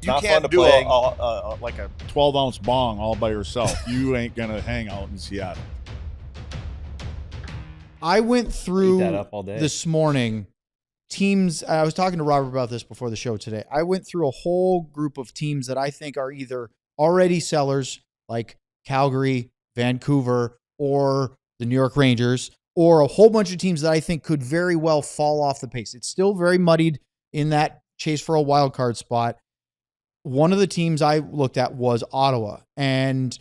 You can't do like a 12-ounce bong all by yourself. You ain't going to hang out in Seattle. I went through Eat that up all day. this morning teams. I was talking to Robert about this before the show today. I went through a whole group of teams that I think are either already sellers, like Calgary, Vancouver, or the New York Rangers, or a whole bunch of teams that I think could very well fall off the pace. It's still very muddied in that chase for a wild card spot. One of the teams I looked at was Ottawa, and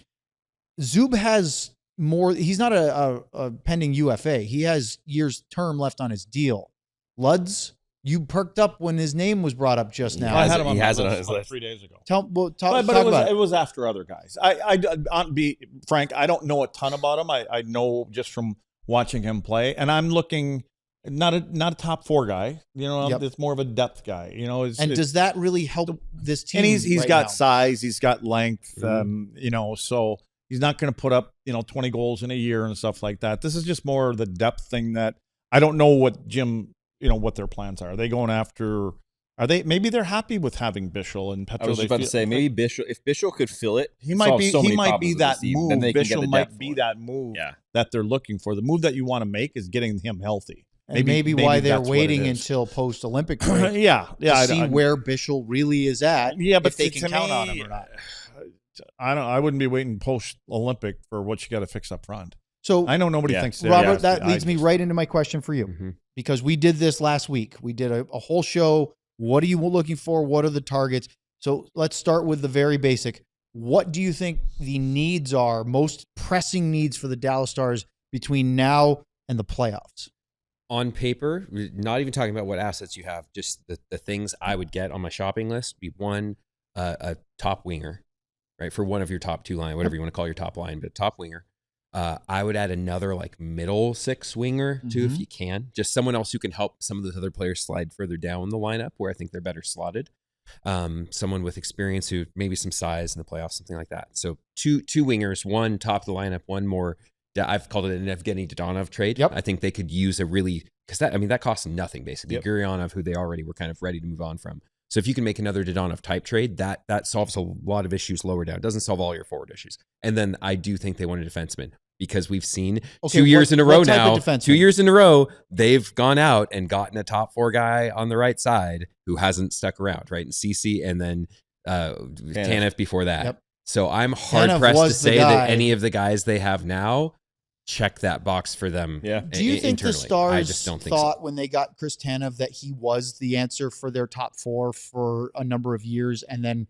Zub has more. He's not a pending UFA. He has years term left on his deal. Luds, you perked up when his name was brought up just now. I had him on he my has it list on his like list 3 days ago. Talk It was after other guys. I'll be frank, I don't know a ton about him. I know just from watching him play, and I'm looking not a top 4 guy. You know, Yep. It's more of a depth guy. You know, does that really help this team? And he's right got now? size, he's got length. You know, so he's not going to put up 20 goals in a year and stuff like that. This is just more the depth thing that I don't know what Jim. What their plans are. Are they going after? Maybe they're happy with having Bichel and Petro. I was just about to say, maybe Bichel, if Bichel could fill it, he might be. So he might be that move. Bichel might be that. that move that they're looking for. The move that you want to make is getting him healthy. And maybe why they're waiting until post-Olympic break. To see where Bichel really is at. Yeah, but if they can count on him or not. I wouldn't be waiting post-Olympic for what you got to fix up front. So I know nobody thinks. Robert, that leads me right into my question for you, because we did this last week. We did a whole show. What are you looking for? What are the targets? So let's start with the very basic. What do you think the needs are, most pressing needs for the Dallas Stars between now and the playoffs? On paper, not even talking about what assets you have, just the things I would get on my shopping list. Be one, a top winger, right? For one of your top 2 line, whatever you want to call your top line, but top winger. I would add another like middle 6 winger too, if you can. Just someone else who can help some of those other players slide further down the lineup where I think they're better slotted. Someone with experience who maybe some size in the playoffs, something like that. So two wingers, one top of the lineup, one more. I've called it an Evgeny Dadonov trade. Yep. I think they could use because that costs nothing basically. Yep. Gurionov, who they already were kind of ready to move on from. So if you can make another Dadonov type trade, that solves a lot of issues lower down. It doesn't solve all your forward issues. And then I do think they want a defenseman, because we've seen 2 years in a row now, 2 years in a row, they've gone out and gotten a top 4 guy on the right side who hasn't stuck around, right? And Ceci and then Tanev before that. Yep. So I'm hard-pressed to say that any of the guys they have now check that box for them. Do you think internally. the Stars I just don't think thought when they got Chris Tanev that he was the answer for their top 4 for a number of years, and then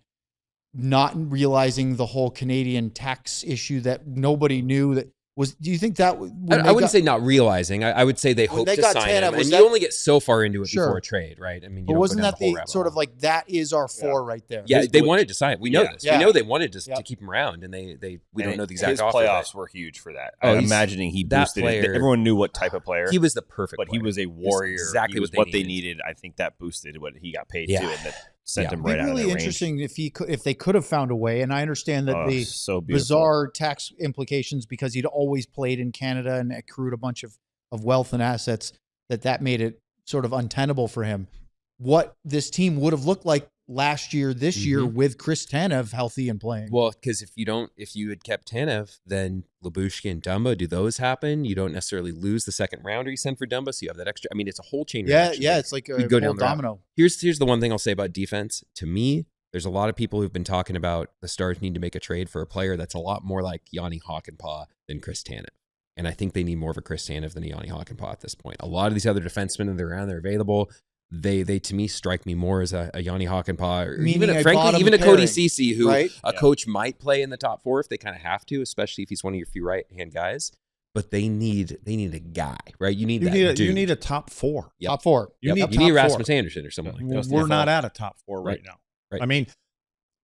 not realizing the whole Canadian tax issue that nobody knew that was? Do you think that I wouldn't say not realizing. I would say they hoped to sign him, and you only get so far into it before a trade, right? I mean, but wasn't that the sort of like that is our 4 right there? Yeah, they wanted to sign him. We know this. We know they wanted to keep him around, and we don't know the exact offer. His playoffs were huge for that. I'm imagining he boosted it. Everyone knew what type of player he was. The perfect, but player. He was a warrior. Exactly he was what they needed. I think that boosted what he got paid too, and that sent him right out of their range. Really interesting if they could have found a way. And I understand that bizarre tax implications, because he'd always played in Canada and accrued a bunch of wealth and assets, that made it sort of untenable for him. What this team would have looked like last year, this year, with Chris Tanev healthy and playing. Well, because if you had kept Tanev, then Lyubushkin and Dumba, do those happen? You don't necessarily lose the second rounder you send for Dumba, so you have that extra. I mean, it's a whole chain reaction. Yeah, it's like a whole domino. Here's the one thing I'll say about defense. To me, there's a lot of people who've been talking about the Stars need to make a trade for a player that's a lot more like Yanni Hakanpää than Chris Tanev. And I think they need more of a Chris Tanev than a Yanni Hakanpää at this point. A lot of these other defensemen that are around, they're available. They to me strike me more as a Yanni Hakanpää, or even a Cody Ceci, who a coach might play in the top 4 if they kind of have to, especially if he's one of your few right hand guys. But they need a guy, right? You need a top 4. Yep. Top 4. You need Rasmus Andersson or someone like that. We're not at a top 4 right now. Right. I mean,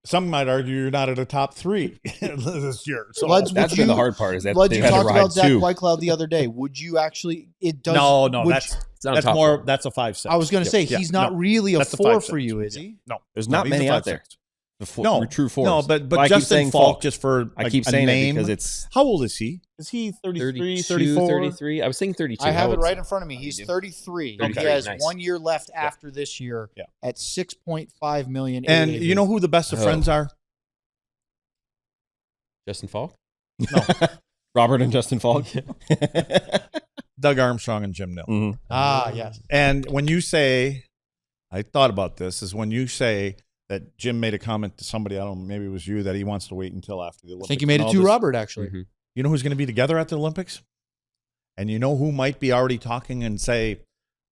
some might argue you're not at a top 3 this year. So that's been the hard part. Is that you talked about Zach Whitecloud the other day? Would you actually? It does. No, that's more. That's a 5-6. I was going to say he's not really a 4 for you, is he? No, there's not many out there. true force. No, but I keep Justin saying Falk, just for I like, keep a saying name. it because it's How old is he? Is he 33, 34? 33. I was thinking 32. I have How it old's right he? in front of me. He's 33. Okay. He has Nice. 1 year left after this year at $6.5 million. And AAV. you know who the best of friends are? Justin Falk? No. Robert and Justin Falk. Doug Armstrong and Jim Nill. Mm-hmm. Ah, yes. And when you say, I thought about this, is when you say that Jim made a comment to somebody, I don't know, maybe it was you, that he wants to wait until after the Olympics. I think you made it and to all this. Robert, actually. Mm-hmm. You know who's going to be together at the Olympics? And you know who might be already talking and say,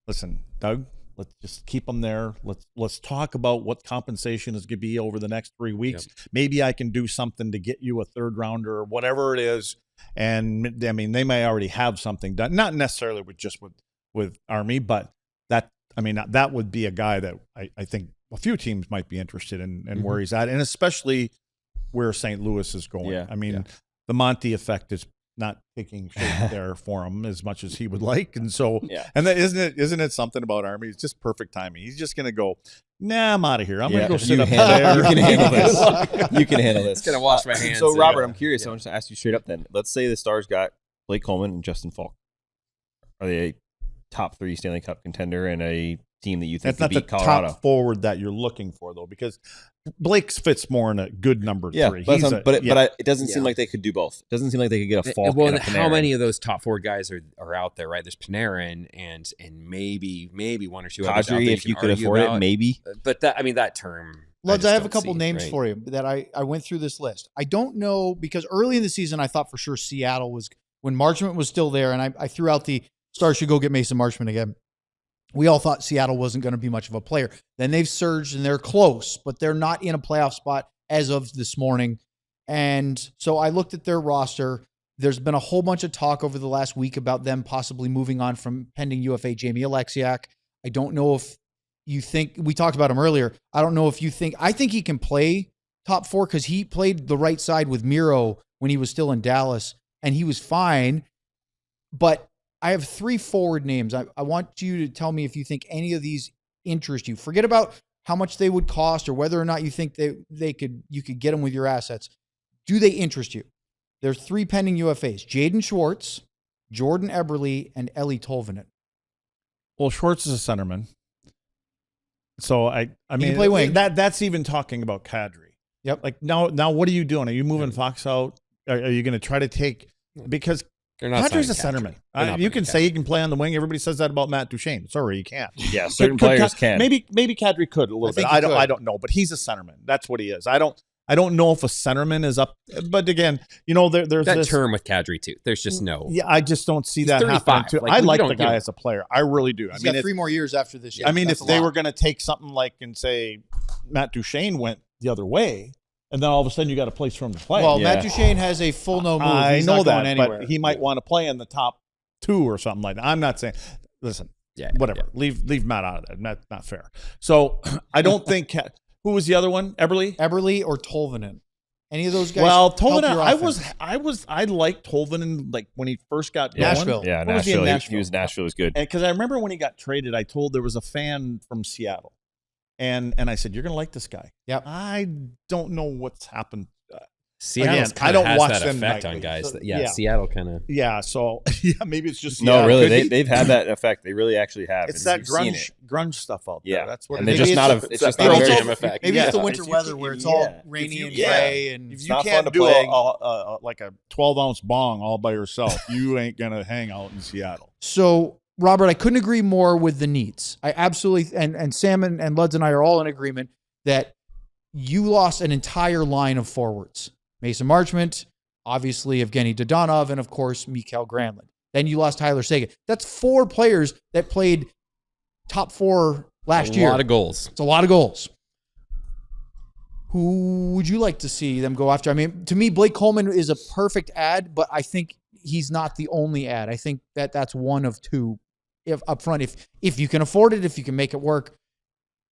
listen, Doug, let's just keep them there. Let's talk about what compensation is going to be over the next 3 weeks. Yep. Maybe I can do something to get you a third rounder or whatever it is. And I mean, they may already have something done, not necessarily with Army, but that would be a guy that I think a few teams might be interested in and where he's at, and especially where St. Louis is going. Yeah. I mean, the Monty effect is not taking shape there for him as much as he would like, and so and that isn't it something about Army? It's just perfect timing. He's just going to go, nah, I'm out of here. I'm going to go sit up there. You can handle this. You can handle this. Just gonna wash my hands. So Robert, I'm curious. I want to ask you straight up. Then let's say the Stars got Blake Coleman and Justin Falk. Are they a top 3 Stanley Cup contender and a team that you think That's could not beat the Colorado? top forward that you're looking for, though, because Blake fits more in a good number 3. But it doesn't seem like they could do both. It doesn't seem like they could get a Falk. Well, and a how Panarin. many of those top 4 guys are out there, right? There's Panarin and maybe 1 or 2 others out there Kadri, if you could afford it, maybe. But that term. Luds, I have a couple names for you that I went through this list. I don't know, because early in the season, I thought for sure Seattle was, when Marchment was still there, and I threw out the Stars should go get Mason Marchment again. We all thought Seattle wasn't going to be much of a player. Then they've surged and they're close, but they're not in a playoff spot as of this morning. And so I looked at their roster. There's been a whole bunch of talk over the last week about them possibly moving on from pending UFA Jamie Alexiak. I don't know if you think, we talked about him earlier. I don't know if you think, I think he can play top 4 because he played the right side with Miro when he was still in Dallas, and he was fine. But I have 3 forward names. I want you to tell me if you think any of these interest you. Forget about how much they would cost or whether or not you think you could get them with your assets. Do they interest you? There's 3 pending UFAs: Jaden Schwartz, Jordan Eberle, and Ellie Tolvanen. Well, Schwartz is a centerman, so I mean, can play wing. That's even talking about Kadri. Yep. Like now, what are you doing? Are you moving Fox out? Are you going to try to take, because Kadri's a centerman. You can say he can play on the wing. Everybody says that about Matt Duchene. Sorry, he can't. Yeah, certain players can. Maybe Kadri could a little bit. I don't know, but he's a centerman. That's what he is. I don't know if a centerman is up, but again, there's that this term with Kadri too. There's just no. Yeah, I just don't see that 35. happening too. Like, I like the guy as a player. I really do. He's got 3 more years after this year. I mean, if they were going to take something like and say Matt Duchene went the other way, and then all of a sudden you got a place for him to play. Well, Matt Duchene has a full no move. I know that, but he might want to play in the top 2 or something like that. I'm not saying. Listen, whatever. Yeah. Leave Matt out of that. That's not fair. So I don't think. Who was the other one? Eberle or Tolvanen? Any of those guys? Well, Tolvanen. I liked Tolvanen like when he first got going. Nashville. Yeah, Nashville. Nashville was good. Because I remember when he got traded, I told there was a fan from Seattle. And I said, you're going to like this guy. Yep. I don't know what's happened. Seattle I don't has watch that them effect nightly. on guys. So, Seattle kind of. Yeah, so maybe it's just Seattle. No, really, they've had that effect. They really actually have. It's that grunge stuff out there. Yeah, that's what. And they're just not a. It's just not a very effect. Maybe it's the winter weather where it's all rainy and gray, and if you can't do like a 12-ounce bong all by yourself, you ain't gonna hang out in Seattle. So, Robert, I couldn't agree more with the needs. I absolutely, and Sam and Luds and I are all in agreement that you lost an entire line of forwards. Mason Marchment, obviously Evgeny Dodonov, and of course, Mikael Granlund. Then you lost Tyler Seguin. That's 4 players that played top 4 last year. A lot of goals. It's a lot of goals. Who would you like to see them go after? I mean, to me, Blake Coleman is a perfect ad, but I think he's not the only ad. I think that's one of 2 up front. If you can afford it, if you can make it work.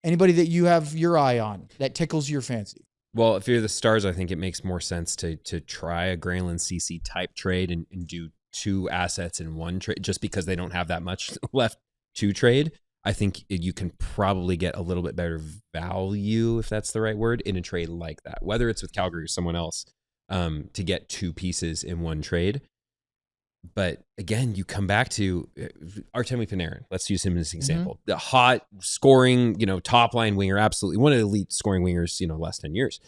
Anybody that you have your eye on that tickles your fancy? Well, if you're the Stars, I think it makes more sense to try a Granlund CC type trade and do 2 assets in 1 trade, just because they don't have that much left to trade. I think you can probably get a little bit better value, if that's the right word, in a trade like that, whether it's with Calgary or someone else, to get 2 pieces in one trade. But again, you come back to Artemi Panarin. Let's use him as an example. The hot scoring, top line winger, absolutely one of the elite scoring wingers, last 10 years.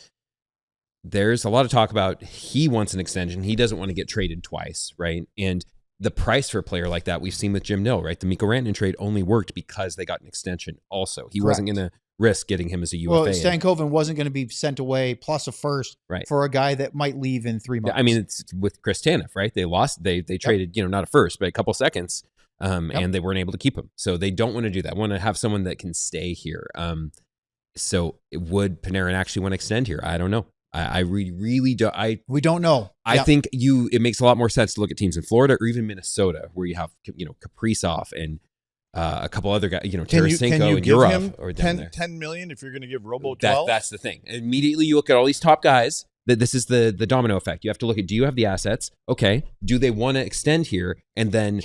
There's a lot of talk about he wants an extension. He doesn't want to get traded twice, right? And the price for a player like that, we've seen with Jim Nill, right? The Mikko Rantanen trade only worked because they got an extension also. He wasn't going to risk getting him as a UFA. Well, Stankoven wasn't going to be sent away plus a first for a guy that might leave in 3 months. I mean, it's with Chris Tanev, right? They lost. They traded, not a first, but a couple seconds, and they weren't able to keep him. So they don't want to do that. Want to have someone that can stay here. So would Panarin actually want to extend here? I don't know. I really don't. We don't know. I think it makes a lot more sense to look at teams in Florida or even Minnesota, where you have Kaprizov and a couple other guys, Tarasenko and Yurov, or down there. $10 million if you're going to give Robo 12. That's the thing. Immediately you look at all these top guys. This is the domino effect. You have to look at, do you have the assets? Okay. Do they want to extend here? And then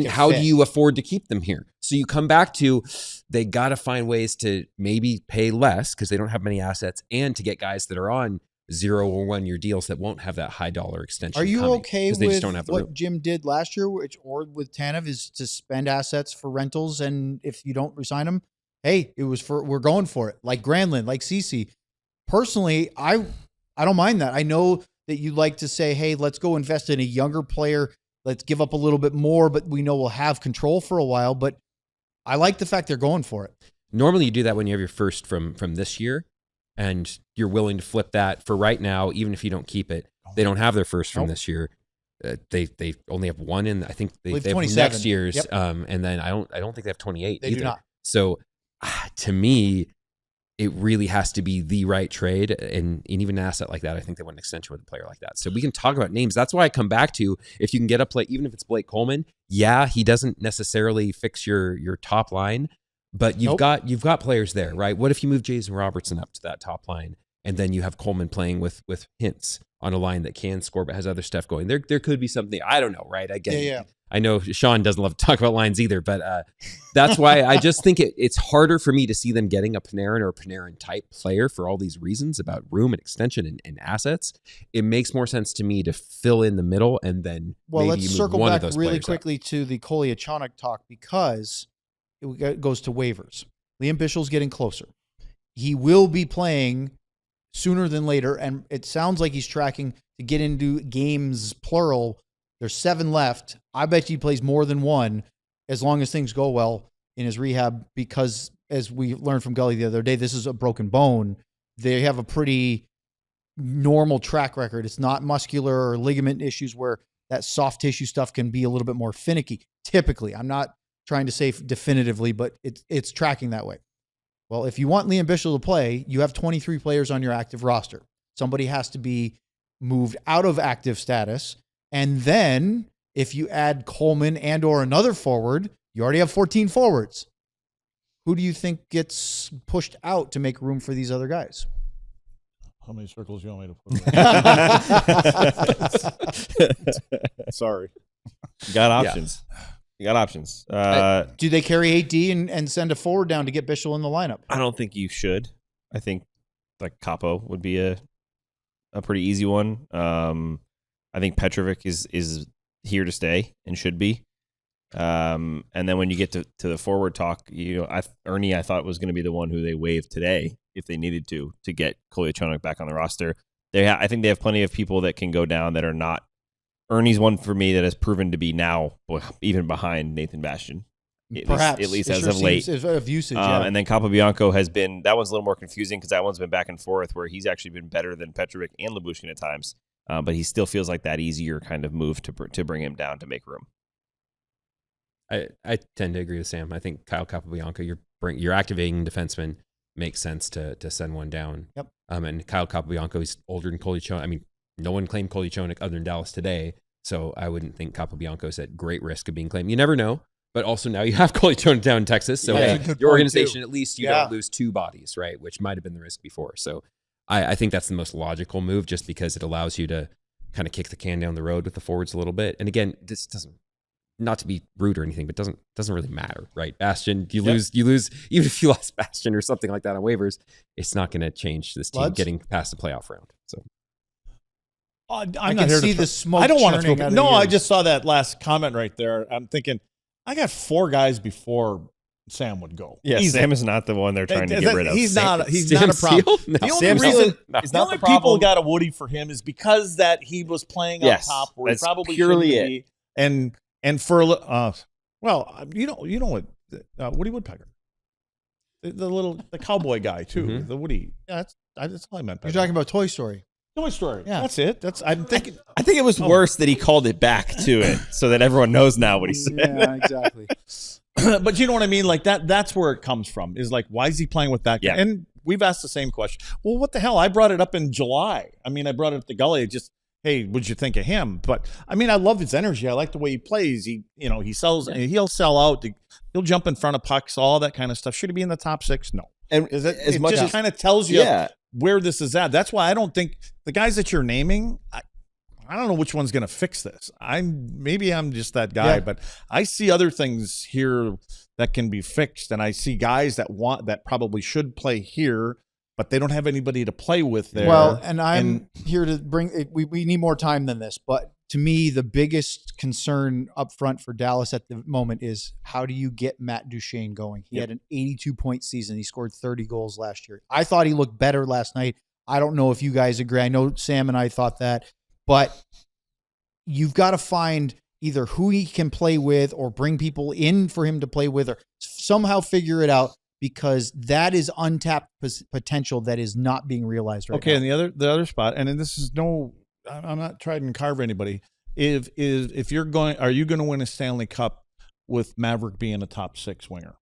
how do you afford to keep them here? So you come back to, they got to find ways to maybe pay less because they don't have many assets, and to get guys that are on 0 or 1 year deals that won't have that high dollar extension. Are you okay with what room. Jim did last year, or with Tanev, is to spend assets for rentals, and if you don't resign them, hey, we're going for it. Like Granlund, like Ceci. Personally, I don't mind that. I know that you like to say, hey, let's go invest in a younger player. Let's give up a little bit more, but we know we'll have control for a while. But I like the fact they're going for it. Normally you do that when you have your first from this year, and you're willing to flip that for right now, even if you don't keep it. They don't have their first from this year. They only have 1 in. I think they have next year's. Yep. And then I don't think they have 28. They either. do not. So to me, it really has to be the right trade, and even an asset like that, I think they want an extension with a player like that. So we can talk about names. That's why I come back to, if you can get a play, even if it's Blake Coleman, he doesn't necessarily fix your top line. But you've got players there, right? What if you move Jason Robertson up to that top line, and then you have Coleman playing with Hintz on a line that can score but has other stuff going? There could be something. I don't know, right? I know Sean doesn't love to talk about lines either, but that's why I just think it's harder for me to see them getting a Panarin or a Panarin type player for all these reasons about room and extension and assets. It makes more sense to me to fill in the middle, and then let's circle back really quickly to the Kolyachonok talk, because it goes to waivers. Liam Bischel's getting closer. He will be playing sooner than later, and it sounds like he's tracking to get into games, plural. There's 7 left. I bet he plays more than 1 as long as things go well in his rehab, because, as we learned from Gully the other day, this is a broken bone. They have a pretty normal track record. It's not muscular or ligament issues where that soft tissue stuff can be a little bit more finicky. Typically, I'm not trying to say definitively, but it's tracking that way. Well, if you want Liam Bischel to play, you have 23 players on your active roster. Somebody has to be moved out of active status. And then if you add Coleman and or another forward, you already have 14 forwards. Who do you think gets pushed out to make room for these other guys? How many circles do you want me to put in? Sorry. You got options. Yeah. You got options. Do they carry AD and send a forward down to get Bischel in the lineup? I don't think you should. I think like Capo would be a pretty easy one. I think Petrovic is here to stay and should be. And then when you get to the forward talk, Ernie, I thought was going to be the one who they waived today if they needed to get Kolyachonok back on the roster. I think they have plenty of people that can go down that are not. Ernie's one for me that has proven to be now even behind Nathan Bastian. Perhaps. At least as of late. Of usage, And then Capobianco has been, that one's a little more confusing because that one's been back and forth where he's actually been better than Petrovic and Lyubushkin at times. But he still feels like that easier kind of move to bring him down to make room. I tend to agree with Sam. I think Kyle Capobianco, you're activating defenseman, makes sense to send one down. Yep. And Kyle Capobianco, he's older than Kolyachonok. I mean, no one claimed Kolyachonok other than Dallas today, so I wouldn't think Capobianco's at great risk of being claimed. You never know, but also now you have Kolyachonok down in Texas, so your organization, at least you don't lose 2 bodies, right, which might have been the risk before. So I think that's the most logical move, just because it allows you to kind of kick the can down the road with the forwards a little bit. And again, this doesn't not to be rude or anything, but doesn't really matter, right? Bastion, you lose, even if you lost Bastion or something like that on waivers, it's not going to change this team getting past the playoff round. So I'm I not can here see to the smoke. I don't want to churning throw. out of No, the I ears. just saw that last comment right there. I'm thinking, I got 4 guys before Sam would go. Yeah, Easy. Sam is not the one they're trying to get rid of. He's not. He's Sam not a problem. Steele? No. The only Sam reason Steele is the not only the problem. people got a Woody for him is because that he was playing Yes, up top where he that's probably purely shouldn't be. And for well, you know what Woody Woodpecker, the cowboy guy too, Mhm. the Woody. Yeah, that's all I meant. By You're that. talking about Toy Story. Toy Story. Yeah. That's it. I'm thinking. I think it was worse that he called it back to it so that everyone knows now what he said. Yeah, exactly. But you know what I mean? Like that's where it comes from, is like, why is he playing with that guy? Yeah. And we've asked the same question. Well, what the hell? I brought it up in July. I mean, I brought it up to Gully. Just, hey, what'd you think of him? But I mean, I love his energy. I like the way he plays. He sells, he'll sell out. He'll jump in front of pucks, all that kind of stuff. Should he be in the top 6? No. And It just kind of tells you yeah, where this is at. That's why I don't think the guys that you're naming, I don't know which one's going to fix this. Maybe I'm just that guy, Yeah. but I see other things here that can be fixed, and I see guys that probably should play here, but they don't have anybody to play with there. Well, and I'm here to bring it. We need more time than this, but to me, the biggest concern up front for Dallas at the moment is how do you get Matt Duchene going? He had an 82-point season. He scored 30 goals last year. I thought he looked better last night. I don't know if you guys agree. I know Sam and I thought that, but you've got to find either who he can play with or bring people in for him to play with, or somehow figure it out, because that is untapped potential that is not being realized right okay, now. and the other spot, and this is I'm not trying to carve anybody. If you're going, are you going to win a Stanley Cup with Maverick being a top 6 winger?